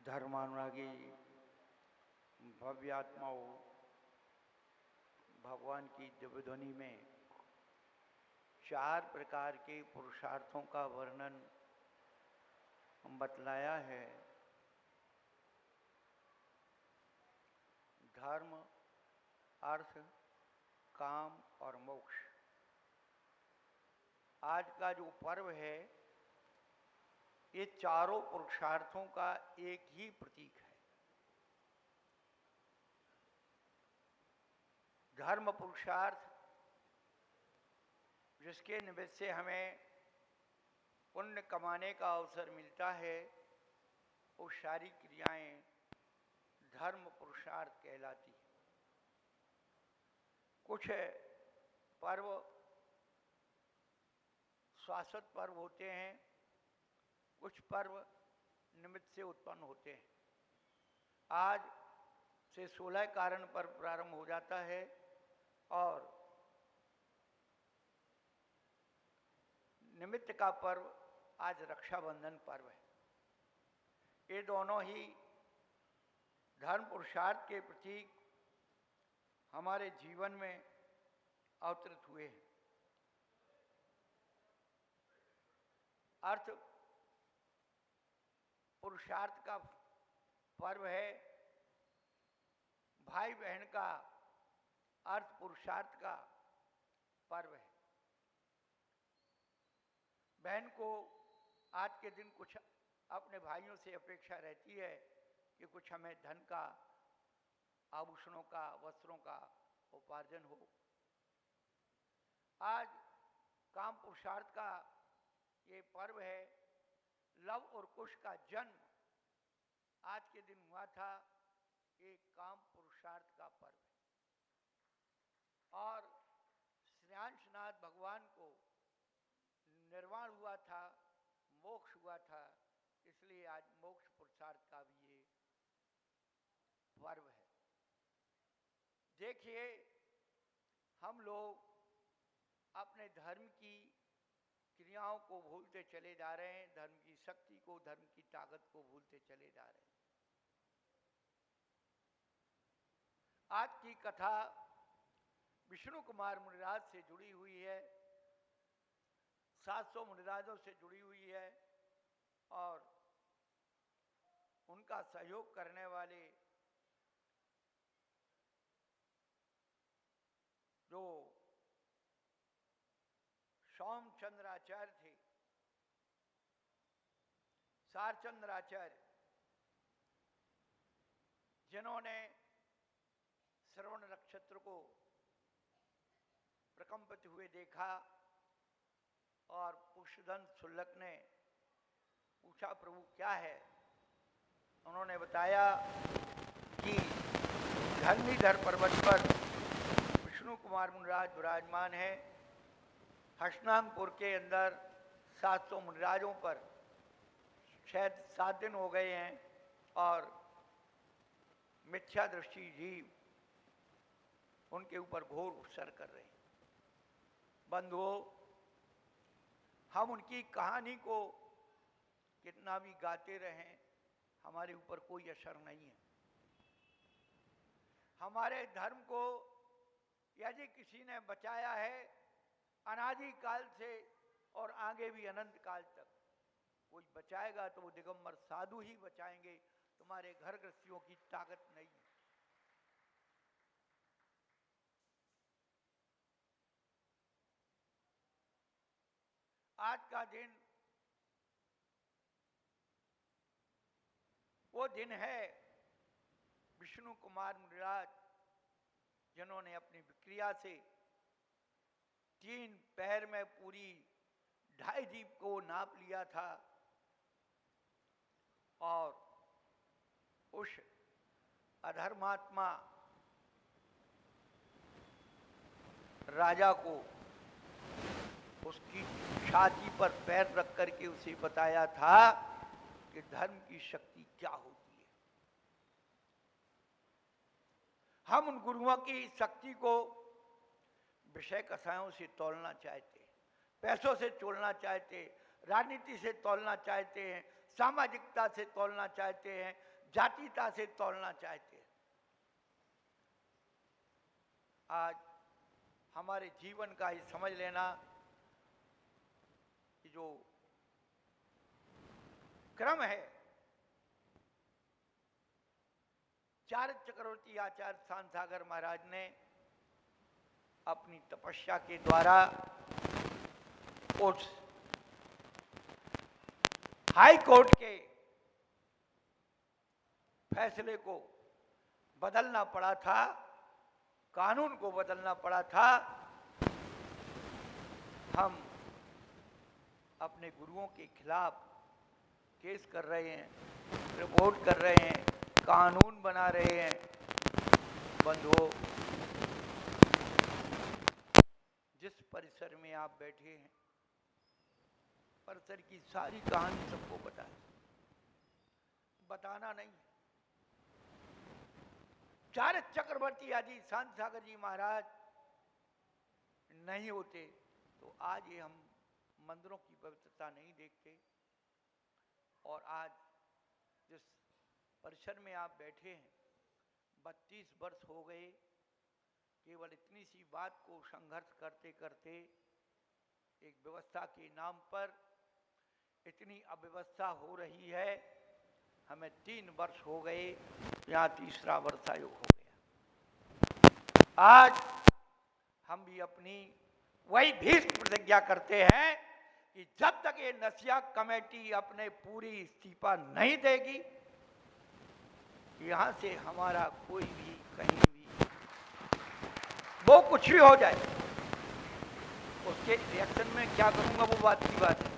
धर्मानुरागी भव्य आत्माओं, भगवान की दिव्य ध्वनि में 4 प्रकार के पुरुषार्थों का वर्णन बतलाया है। धर्म, अर्थ, काम और मोक्ष। आज का जो पर्व है ये चारों पुरुषार्थों का एक ही प्रतीक है। धर्म पुरुषार्थ, जिसके निमित्त से हमें पुण्य कमाने का अवसर मिलता है, वो सारी क्रियाएं धर्म पुरुषार्थ कहलाती है। कुछ पर्व शाश्वत पर्व होते हैं, कुछ पर्व निमित्त से उत्पन्न होते हैं। आज से 16 कारण पर्व प्रारंभ हो जाता है और निमित्त का पर्व आज रक्षाबंधन पर्व है। ये दोनों ही धर्म पुरुषार्थ के प्रतीक हमारे जीवन में अवतरित हुए हैं। अर्थ पुरुषार्थ का पर्व है, भाई बहन का अर्थ पुरुषार्थ का पर्व है। बहन को आज के दिन कुछ अपने भाइयों से अपेक्षा रहती है कि कुछ हमें धन का, आभूषणों का, वस्त्रों का उपार्जन हो। आज काम पुरुषार्थ का ये पर्व है। लव और कुश का जन्म आज के दिन हुआ था। एक काम पुरुषार्थ का पर्व है और श्रेयांशनाथ भगवान को निर्वाण हुआ था, मोक्ष हुआ था, इसलिए आज मोक्ष पुरुषार्थ का भी ये पर्व है। देखिए, हम लोग अपने धर्म की क्रियाओं को भूलते चले जा रहे हैं, धर्म की शक्ति को, धर्म की ताकत को भूलते चले जा रहे हैं। आज की कथा विष्णु कुमार मुनिराज से जुड़ी हुई है, 700 मुनिराजों से जुड़ी हुई है और उनका सहयोग करने वाले जो सोमचंद्राचार्य थे, सारचंद्राचार्य, जिन्होंने श्रवण नक्षत्र को प्रकंपित हुए देखा और पुष्यधन शुल्लक ने पूछा, प्रभु क्या है? उन्होंने बताया कि धर्मीधर पर्वत पर विष्णु कुमार मुनिराज विराजमान है। हसनांगपुर के अंदर 700 मुनिराजों पर शायद 7 दिन हो गए हैं और मिथ्या दृष्टि जीव उनके ऊपर घोर उपसर कर रहे हैं। बंधुओं, हम उनकी कहानी को कितना भी गाते रहें, हमारे ऊपर कोई असर नहीं है। हमारे धर्म को यदि किसी ने बचाया है अनादि काल से और आगे भी अनंत काल तक कोई बचाएगा तो वो दिगंबर साधु ही बचाएंगे। तुम्हारे घर गृहस्थियों की ताकत नहीं है। आज का दिन वो दिन है विष्णु कुमार मुनिराज, जिन्होंने अपनी विक्रिया से 3 पैर में पूरी 2.5 जीभ को नाप लिया था और उस अधर्मात्मा राजा को उसकी छाती पर पैर रख करके उसे बताया था कि धर्म की शक्ति क्या होती है। हम उन गुरुओं की शक्ति को विषय कथाओं से तोलना चाहते, पैसों से तोलना चाहते, राजनीति से तोलना चाहते हैं, सामाजिकता से तोलना चाहते हैं, जातीयता से तोलना चाहते हैं। आज हमारे जीवन का ही समझ लेना कि जो क्रम है, चारक चक्रवर्ती आचार्य शांतागर महाराज ने अपनी तपस्या के द्वारा उस हाई कोर्ट के फैसले को बदलना पड़ा था, कानून को बदलना पड़ा था। हम अपने गुरुओं के खिलाफ केस कर रहे हैं, रिपोर्ट कर रहे हैं, कानून बना रहे हैं। बंधुओं, जिस परिसर में आप बैठे हैं, परिसर की सारी कहानी सबको बताना नहीं। चारक चक्रवर्ती आदि शांतागर जी महाराज नहीं होते तो आज ये हम मंदिरों की पवित्रता नहीं देखते। और आज जिस परिसर में आप बैठे हैं, 32 वर्ष हो गए केवल इतनी सी बात को संघर्ष करते करते। एक व्यवस्था के नाम पर इतनी अव्यवस्था हो रही है। हमें 3 वर्ष हो गए, यहाँ तीसरा वर्षायोग हो गया। आज हम भी अपनी वही भीष्म प्रतिज्ञा करते हैं कि जब तक ये नसिया कमेटी अपने पूरी इस्तीफा नहीं देगी, यहां से हमारा कोई भी कहीं भी वो कुछ भी हो जाए, उसके रिएक्शन में क्या करूंगा वो बात की बात है।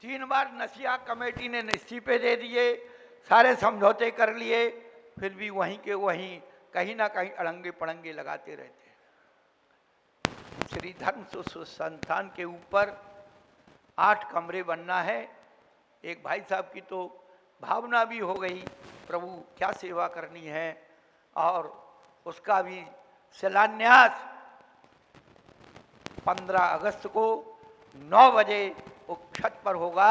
3 बार नसिया कमेटी ने इस्तीफे दे दिए, सारे समझौते कर लिए, फिर भी वहीं के वहीं कहीं ना कहीं अड़ंगे पड़ंगे लगाते रहते हैं। श्री धर्म संस्थान के ऊपर 8 कमरे बनना है। एक भाई साहब की तो भावना भी हो गई, प्रभु क्या सेवा करनी है, और उसका भी शिलान्यास 15 अगस्त को 9 बजे उस छत पर होगा।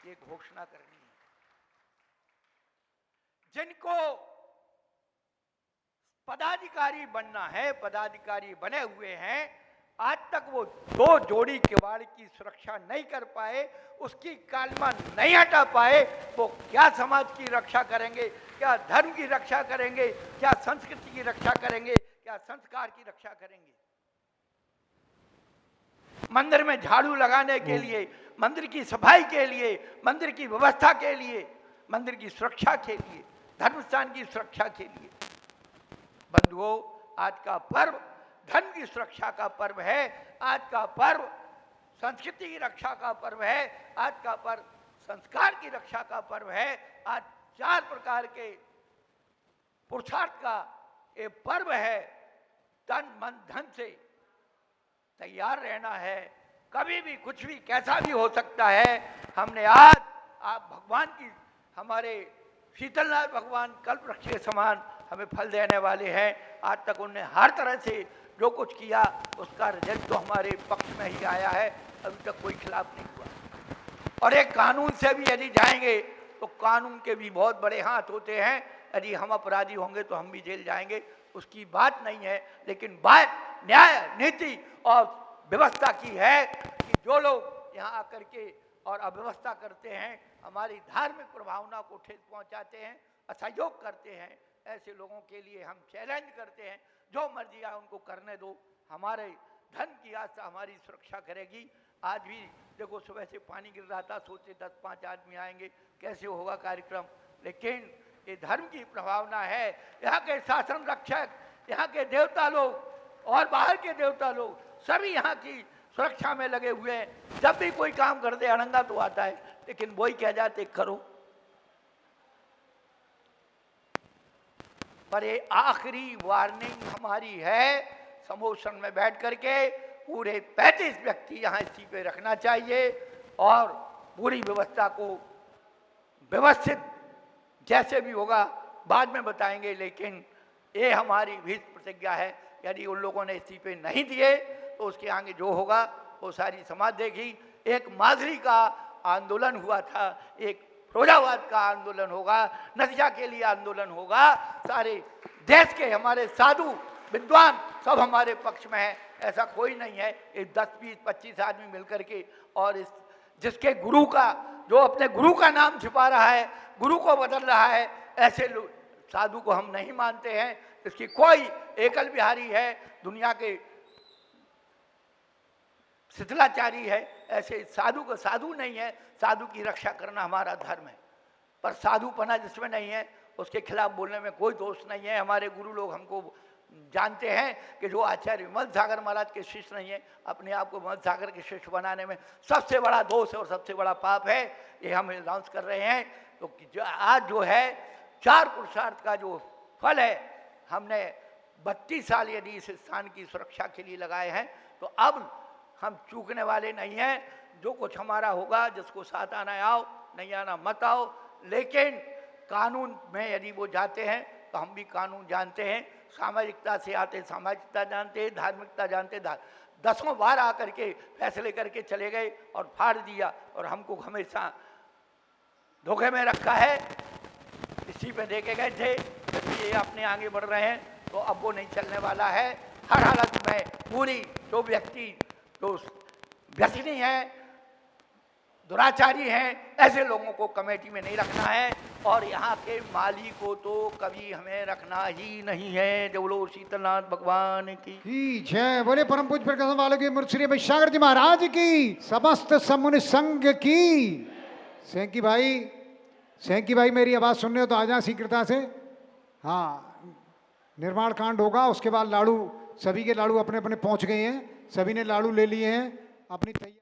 ये घोषणा करनी है। जिनको पदाधिकारी बनना है, पदाधिकारी बने हुए हैं, आज तक वो 2 जोड़ी किवाड़ की सुरक्षा नहीं कर पाए, उसकी कालमा नहीं हटा पाए, वो क्या समाज की रक्षा करेंगे, क्या धर्म की रक्षा करेंगे, क्या संस्कृति की रक्षा करेंगे, क्या संस्कार की रक्षा करेंगे। मंदिर में झाड़ू लगाने के लिए, मंदिर की सफाई के लिए, मंदिर की व्यवस्था के लिए, मंदिर की सुरक्षा के लिए, धर्मस्थान की सुरक्षा के लिए। बंधुओं, आज का पर्व धर्म की सुरक्षा का पर्व है, आज का पर्व संस्कृति की रक्षा का पर्व है, आज का पर्व संस्कार की रक्षा का पर्व है। आज 4 प्रकार के पुरुषार्थ का ये पर्व है। तन मन धन से तैयार रहना है, कभी भी कुछ भी कैसा भी हो सकता है। हमने आज आप भगवान की, हमारे शीतलनाथ भगवान कल्प वृक्ष के समान हमें फल देने वाले हैं। आज तक उन्होंने हर तरह से जो कुछ किया उसका रिजल्ट तो हमारे पक्ष में ही आया है, अभी तक कोई खिलाफ नहीं हुआ। और एक कानून से भी यदि जाएंगे तो कानून के भी बहुत बड़े हाथ होते हैं। यदि हम अपराधी होंगे तो हम भी जेल जाएंगे, उसकी बात नहीं है। लेकिन बात न्याय, नीति और व्यवस्था की है कि जो लोग यहाँ आकर के और अव्यवस्था करते हैं, हमारी धार्मिक प्रभावना को ठेस पहुँचाते हैं, असहयोग करते हैं, ऐसे लोगों के लिए हम चैलेंज करते हैं, जो मर्जी आए उनको करने दो। हमारे धन की आस्था हमारी सुरक्षा करेगी। आज भी देखो, सुबह से पानी गिर रहा था, सोचे 10-5 आदमी आएंगे, कैसे होगा कार्यक्रम। लेकिन ये धर्म की प्रभावना है। यहाँ के शासन रक्षक, यहाँ के देवता लोग और बाहर के देवता लोग सभी यहाँ की सुरक्षा में लगे हुए हैं। जब भी कोई काम करते अड़ंगा तो आता है, लेकिन वही कह जाते करो। पर ये आखिरी वार्निंग हमारी है, समोसन में बैठ करके पूरे 35 व्यक्ति यहाँ इस्तीफे रखना चाहिए और पूरी व्यवस्था को व्यवस्थित जैसे भी होगा बाद में बताएंगे। लेकिन ये हमारी भीष्म प्रतिज्ञा है, यदि उन लोगों ने इस्तीफे नहीं दिए तो उसके आगे जो होगा वो सारी समाज देगी। एक माधुरी का आंदोलन हुआ था, एक फिरोजाबाद का आंदोलन होगा, नतीजा के लिए आंदोलन होगा। सारे देश के हमारे साधु विद्वान सब हमारे पक्ष में है, ऐसा कोई नहीं है। ये 10, 20, 25 आदमी मिलकर के और इस जिसके गुरु का, जो अपने गुरु का नाम छिपा रहा है, गुरु को बदल रहा है, ऐसे साधु को हम नहीं मानते हैं। इसकी कोई एकल बिहारी है, दुनिया के शिथिलाचारी है, ऐसे साधु को साधु नहीं है। साधु की रक्षा करना हमारा धर्म है, पर साधुपना जिसमें नहीं है उसके खिलाफ बोलने में कोई दोष नहीं है। हमारे गुरु लोग हमको जानते हैं कि जो आचार्य विमल सागर महाराज के शिष्य नहीं है, अपने आप को विमल सागर के शिष्य बनाने में सबसे बड़ा दोष है और सबसे बड़ा पाप है। ये हम अनाउंस कर रहे हैं। तो आज जो है 4 पुरुषार्थ का जो फल है, हमने 32 साल यदि इस स्थान की सुरक्षा के लिए लगाए हैं, तो अब हम चूकने वाले नहीं हैं। जो कुछ हमारा होगा, जिसको साथ आना आओ, नहीं आना मत आओ, लेकिन कानून में यदि वो जाते हैं तो हम भी कानून जानते हैं। सामाजिकता से आते सामाजिकता जानते हैं, धार्मिकता जानते 10 बार आकर के फैसले करके चले गए और फाड़ दिया और हमको हमेशा धोखे में रखा है। इसी पे देखे गए थे। ये अपने आगे बढ़ रहे हैं तो अब वो नहीं चलने वाला है। हर हालत में पूरी जो व्यक्ति जो व्यसनी है, दुराचारी हैं, ऐसे लोगों को कमेटी में नहीं रखना है और यहाँ के माली को तो कभी हमें रखना ही नहीं है। बोलो शीतलनाथ भगवान की जय। बोले परम पूज्य प्रकाश वालों की मूर्ति श्री वैशागर जी महाराज की, समस्त समुनि संघ की। सेंकी भाई मेरी आवाज सुनने हो तो आ जाए शीघ्रता से। हाँ, निर्माण कांड होगा, उसके बाद लाड़ू, सभी के लाड़ू अपने अपने पहुंच गए हैं, सभी ने लाड़ू ले लिए हैं अपनी तैयारी।